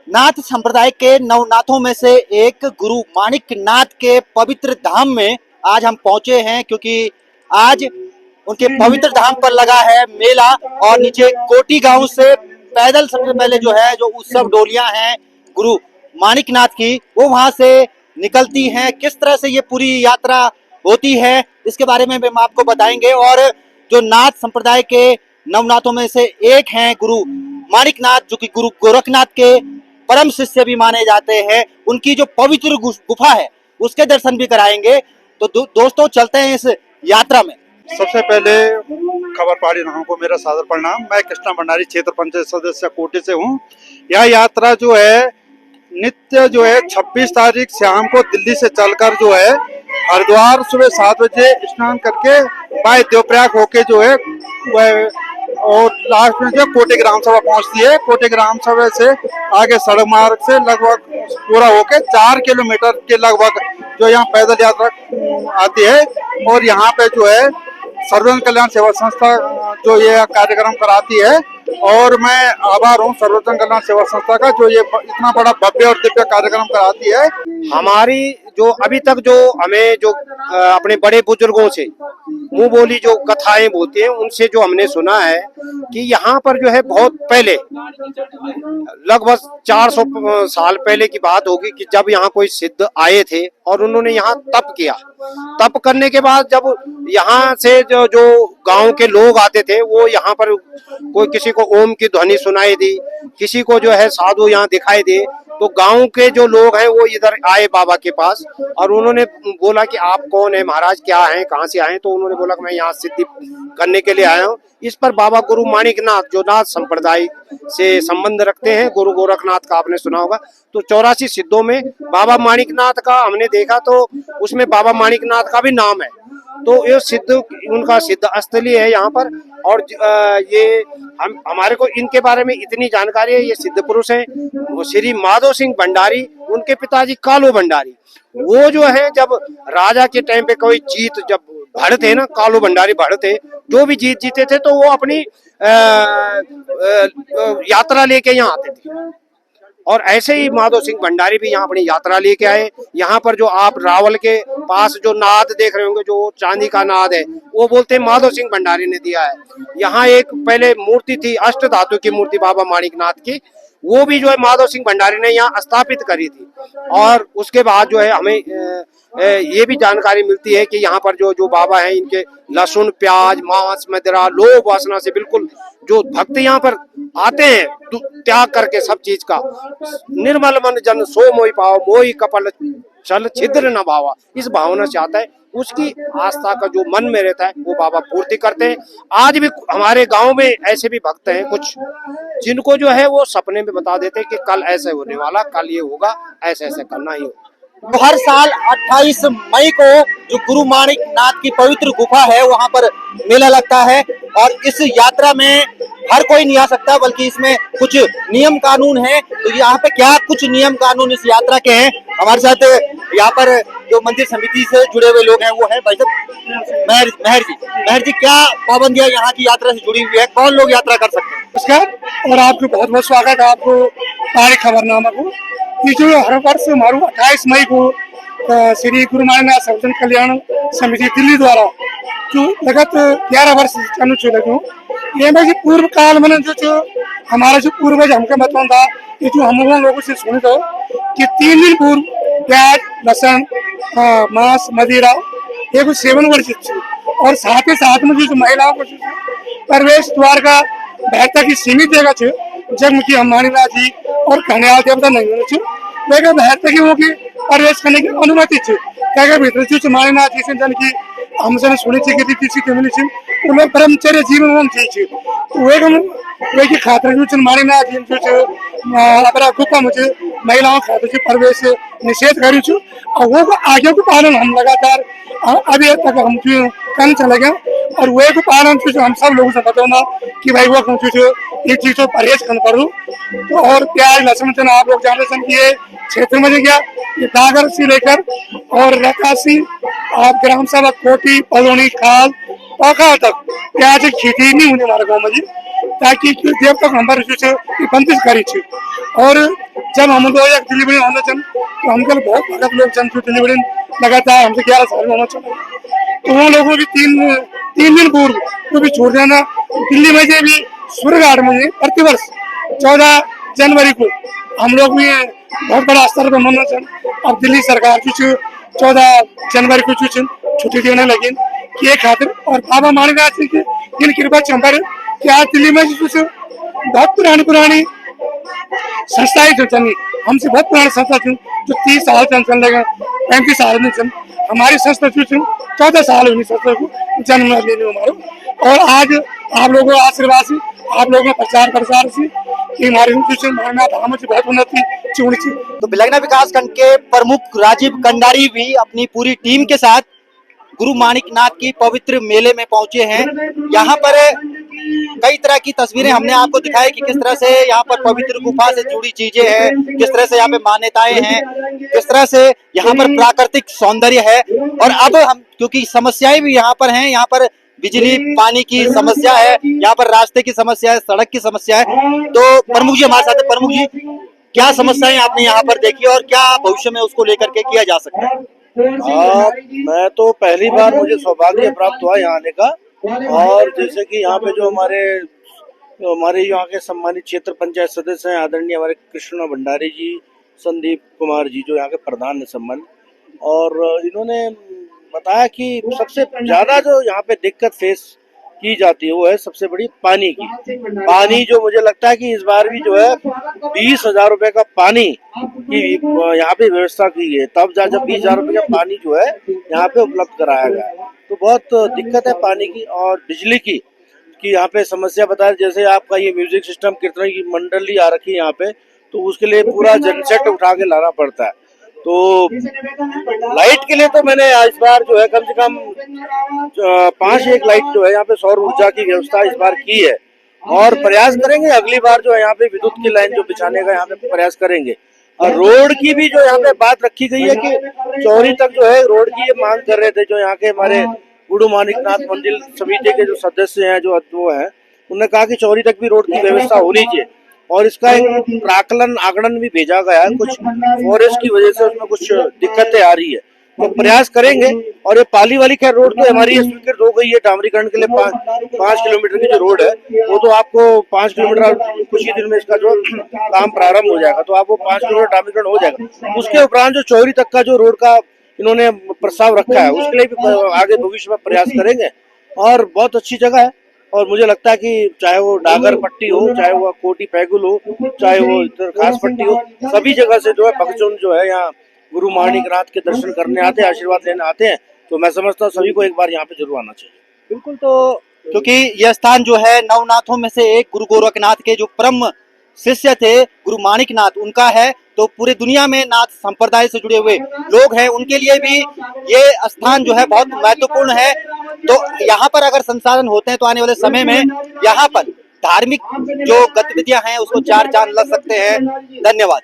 नाथ संप्रदाय के नवनाथों में से एक गुरु माणिक नाथ के पवित्र धाम में आज हम पहुंचे हैं, क्योंकि आज उनके पवित्र धाम पर लगा है मेला। और नीचे कोटी गांव से पैदल सबसे पहले जो है जो उत्सव डोलियां हैं गुरु माणिक नाथ की, वो वहां से निकलती हैं। किस तरह से ये पूरी यात्रा होती है इसके बारे में हम आपको बताएंगे। और जो नाथ संप्रदाय के नवनाथों में से एक हैं गुरु माणिक नाथ, जो कि गुरु गोरखनाथ के परम शिष्य भी माने जाते हैं, उनकी जो पवित्र गुफा है उसके दर्शन भी कराएंगे। तो दोस्तों चलते हैं इस यात्रा में। सबसे पहले खबर पहाड़ी राहों को मेरा सादर प्रणाम। मैं कृष्णा भंडारी, क्षेत्र पंचायत सदस्य कोटी से हूँ। यह यात्रा जो है नित्य जो है 26 तारीख शाम को दिल्ली से चलकर जो है हरिद्वार सुबह 7 बजे स्नान करके बाय देवप्रयाग होके जो है वह और लास्ट में जो कोटी ग्राम सभा पहुंचती है। कोटी ग्राम सभा से आगे सड़क मार्ग से लगभग पूरा होके 4 किलोमीटर के लगभग जो यहाँ पैदल यात्रा आती है। और यहाँ पे जो है सर्वजन कल्याण सेवा संस्था जो ये कार्यक्रम कराती है, और मैं आभार हूँ सर्वजन कल्याण सेवा संस्था का जो ये इतना बड़ा भव्य और दिव्य कार्यक्रम कराती है। हमारी जो अभी तक जो हमें जो अपने बड़े बुजुर्गों से मुंह बोली जो कथाएं बोलती हैं उनसे जो हमने सुना है कि यहाँ पर जो है बहुत पहले लगभग 400 साल पहले की बात होगी कि जब यहाँ कोई सिद्ध आए थे और उन्होंने यहाँ तप किया। तप करने के बाद जब यहाँ से जो गांव के लोग आते थे वो यहाँ पर कोई किसी को ओम की ध्वनि सुनाई दी, किसी को जो है साधु यहाँ दिखाई दे, तो गांव के जो लोग हैं वो इधर आए बाबा के पास और उन्होंने बोला कि आप कौन है महाराज, क्या हैं, कहाँ से आए? तो उन्होंने बोला कि मैं यहाँ सिद्धि करने के लिए आया हूँ। इस पर बाबा गुरु माणिक नाथ जो नाथ संप्रदाय से संबंध रखते हैं, गुरु गोरखनाथ का आपने सुना होगा, तो 84 सिद्धों में बाबा माणिक नाथ का हमने देखा तो उसमें बाबा माणिक नाथ का भी नाम है। तो ये सिद्ध उनका सिद्ध स्थली है यहाँ पर। और ये हमारे को इनके बारे में इतनी जानकारी है। ये सिद्ध पुरुष हैं श्री माधव सिंह भंडारी, उनके पिताजी कालू भंडारी। वो जो है जब राजा के टाइम पे कोई जीत जब भड़ थे ना, कालू भंडारी भड़ थे, जो भी जीत जीते थे तो वो अपनी यात्रा लेके यहाँ आते थे। और ऐसे ही माधव सिंह भंडारी भी यहाँ अपनी यात्रा लेके आए। यहाँ पर जो आप रावल के पास जो नाद देख रहे होंगे, जो चांदी का नाद है, वो बोलते हैं माधव सिंह भंडारी ने दिया है। यहाँ एक पहले मूर्ति थी अष्ट धातु की मूर्ति बाबा माणिक नाथ की, वो भी जो है माधव सिंह भंडारी ने यहाँ स्थापित करी थी। और उसके बाद जो है हमें ये भी जानकारी मिलती है कि यहाँ पर जो बाबा हैं इनके लहसुन, प्याज, मांस, मदिरा, लोभ वासना से बिल्कुल जो भक्त यहाँ पर आते हैं त्याग करके सब चीज का, निर्मल मन जन सो मोहि पाओ, मोहि कपल चल छिद्र न भावा, इस भावना से आता है। उसकी आस्था का जो मन में रहता है वो बाबा पूर्ति करते हैं। आज भी हमारे गांव में ऐसे भी भक्त हैं कुछ, जिनको जो है वो सपने में बता देते हैं कि कल ऐसे होने वाला, कल ये होगा, ऐसे ऐसे करना ही होगा। हर साल 28 मई को जो गुरु माणिक नाथ की पवित्र गुफा है वहां पर मेला लगता है। और इस यात्रा में हर कोई नहीं आ सकता, बल्कि इसमें कुछ नियम कानून है। तो यहाँ पे क्या कुछ नियम कानून इस यात्रा के हैं, हमारे साथ यहाँ पर जो मंदिर समिति से जुड़े हुए लोग हैं वो है भाई साहब मेहर जी, क्या पाबंदियां यहाँ की यात्रा से जुड़ी हुई है, कौन लोग यात्रा कर सकते हैं? नमस्कार और आपको बहुत बहुत स्वागत है आपको तारीख खबरनामा को। ये जो हर वर्ष हमारू 28 मई को श्री गुरु माणिक नाथ सर्वजन कल्याण समिति दिल्ली द्वारा जो लगत 11 वर्ष चालू चल लगे, ये में पूर्व काल में जो हमारा जो पूर्वज हमके बताऊँ था, ये जो हम लोगों से सुने था कि 3 दिन पूर्व प्याज, लहसुन, मांस, मदिरा ये कुछ सेवन वर्जित थी। और साथ ही साथ में जो महिलाओं को प्रवेश द्वार का बेहतर की सीमित जगह जब की हम माणिकनाथ जी और कन्याल देवता नहीं होने लेकिन बेहतर की वो की प्रवेश करने की अनुमति थी। क्या भीतर जो माणिकनाथ जी से जन की हमसे सुनी थी कि किसी कम्युनि थी उनमें ब्रह्मचर्य जीवन हम थी तो वे की खातर जो माणिकनाथ जी जो अपना गुफा मुझे महिलाओं खातर से प्रवेश निषेध करी छू और वो आगे को पालन हम लगातार अभी तक हम कर चले गए। और वे को पालन हम सब लोगों से बताना कि भाई वो ये चीज तो परहेज कर करूँ। तो और प्याज, लहसुन आप लोग जानते हैं कि ये क्षेत्र में गया ये दागर से लेकर और रकासी आप ग्राम सभा कोटी पलौनी खाल पाखा तक प्याज की खेती नहीं होने हमारे गाँव में जी, ताकि देव तक हमारे बंदिश करी थी। और जब हम लोग एक दिल्ली बड़े होना चाहिए तो हमको बहुत भगत लोग जन दिल्ली बड़े लगातार हमसे 11 साल में होना चाहिए, तो वो लोगों भी तीन दिन पूर्व को भी छोड़ देना। दिल्ली में से भी सूर्यघाट में प्रतिवर्ष 14 जनवरी को हम लोग भी बहुत बड़ा स्तर पर मनाना चाहिए। अब दिल्ली सरकार कुछ 14 जनवरी को कुछ छुट्टी देने लगी कि खातिर, और बाबा माणिकनाथ जी की इन कृपा चंपर कि आज दिल्ली में कुछ बहुत पुरानी संस्थाएं जो चली, हमसे बहुत पुरानी संस्था थी जो 30 साल चल लगे, 35 साल में चल, हमारी संस्था जो 14 साल हुई संस्था को जन्म लेने हमारे। और आज आप लोगों का आशीर्वाद से, आप लोगों का प्रचार से कि हमारे माननाथ धाम से बहुत उन्नति चुनी थी। तो बिलगना विकास खंड के प्रमुख राजीव कंडारी भी अपनी पूरी टीम के साथ गुरु माणिकनाथ की पवित्र मेले में पहुंचे हैं। यहाँ पर कई तरह की तस्वीरें हमने आपको दिखाई कि किस तरह से यहाँ पर पवित्र गुफा से जुड़ी चीजें हैं, किस तरह से यहाँ पे मान्यताएं हैं, किस तरह से यहाँ पर प्राकृतिक सौंदर्य है। और अब हम, क्योंकि समस्याएं भी यहाँ पर हैं, यहाँ पर बिजली पानी की समस्या है, यहाँ पर रास्ते की समस्या है, सड़क की समस्या है। तो प्रमुख जी हमारे साथ है। प्रमुख जी, क्या समस्याएं आपने यहाँ पर देखी और क्या भविष्य में उसको लेकर के किया जा सकता है? मैं तो पहली बार मुझे सौभाग्य प्राप्त हुआ यहाँ आने का, और जैसे कि यहाँ पे जो हमारे यहाँ के सम्मानित क्षेत्र पंचायत सदस्य हैं आदरणीय हमारे कृष्णा भंडारी जी, संदीप कुमार जी जो यहाँ के प्रधान है सम्मान, और इन्होंने बताया कि सबसे ज्यादा जो यहाँ पे दिक्कत फेस की जाती है वो है सबसे बड़ी पानी की। पानी जो मुझे लगता है कि इस बार भी जो है 20,000 रुपए का पानी की यहाँ पे व्यवस्था की है, तब जब 20,000 रुपए का पानी जो है यहाँ पे उपलब्ध कराया गया है। तो बहुत दिक्कत है पानी की और बिजली की यहाँ पे समस्या बता रहे। जैसे आपका ये म्यूजिक सिस्टम कीर्तन की मंडली आ रखी है यहाँ पे, तो उसके लिए पूरा जनसेट उठा के लाना पड़ता है। तो लाइट के लिए तो मैंने इस बार जो है कम से कम 5 लाइट जो है यहाँ पे सौर ऊर्जा की व्यवस्था इस बार की है, और प्रयास करेंगे अगली बार जो है यहाँ पे विद्युत की लाइन जो बिछाने का यहाँ पे प्रयास करेंगे। और रोड की भी जो यहाँ पे बात रखी गई है कि चौरी तक जो है रोड की ये मांग कर रहे थे जो यहाँ के हमारे गुरु माणिकनाथ मंदिर समिति के जो सदस्य हैं जो है, उन्होंने कहा कि चौरी तक भी रोड की व्यवस्था होनी चाहिए, और इसका एक प्राकलन आगणन भी भेजा गया है। कुछ फॉरेस्ट की वजह से उसमें कुछ दिक्कतें आ रही है, तो प्रयास करेंगे। और ये पाली वाली खैर रोड तो हमारी स्वीकृत हो गई है, डामरीकरण के लिए 5 किलोमीटर की जो रोड है वो तो आपको 5 किलोमीटर कुछ ही दिन में इसका जो काम प्रारंभ हो जाएगा, तो आपको 5 किलोमीटर डामरीकरण हो जाएगा। उसके उपरांत जो चौरी तक का जो रोड का इन्होंने प्रस्ताव रखा है उसके लिए भी आगे भविष्य में प्रयास करेंगे। और बहुत अच्छी जगह है, और मुझे लगता है कि चाहे वो डागर पट्टी हो, चाहे वो कोटी पैगुल हो, चाहे वो इधर खास पट्टी हो, सभी जगह से जो है भक्तजन जो है यहाँ गुरु माणिकनाथ के दर्शन करने आते हैं, आशीर्वाद लेने आते हैं। तो मैं समझता हूँ सभी को एक बार यहाँ पे जरूर आना चाहिए। बिल्कुल। तो क्योंकि यह स्थान जो है नवनाथों में से एक गुरु गोरखनाथ के जो परम शिष्य थे गुरु माणिकनाथ उनका है, तो पूरे दुनिया में नाथ संप्रदाय से जुड़े हुए लोग हैं, उनके लिए भी ये स्थान जो है बहुत महत्वपूर्ण है। तो यहाँ पर अगर संसाधन होते हैं तो आने वाले समय में यहाँ पर धार्मिक जो गतिविधियां हैं उसको चार चांद लग सकते हैं। धन्यवाद।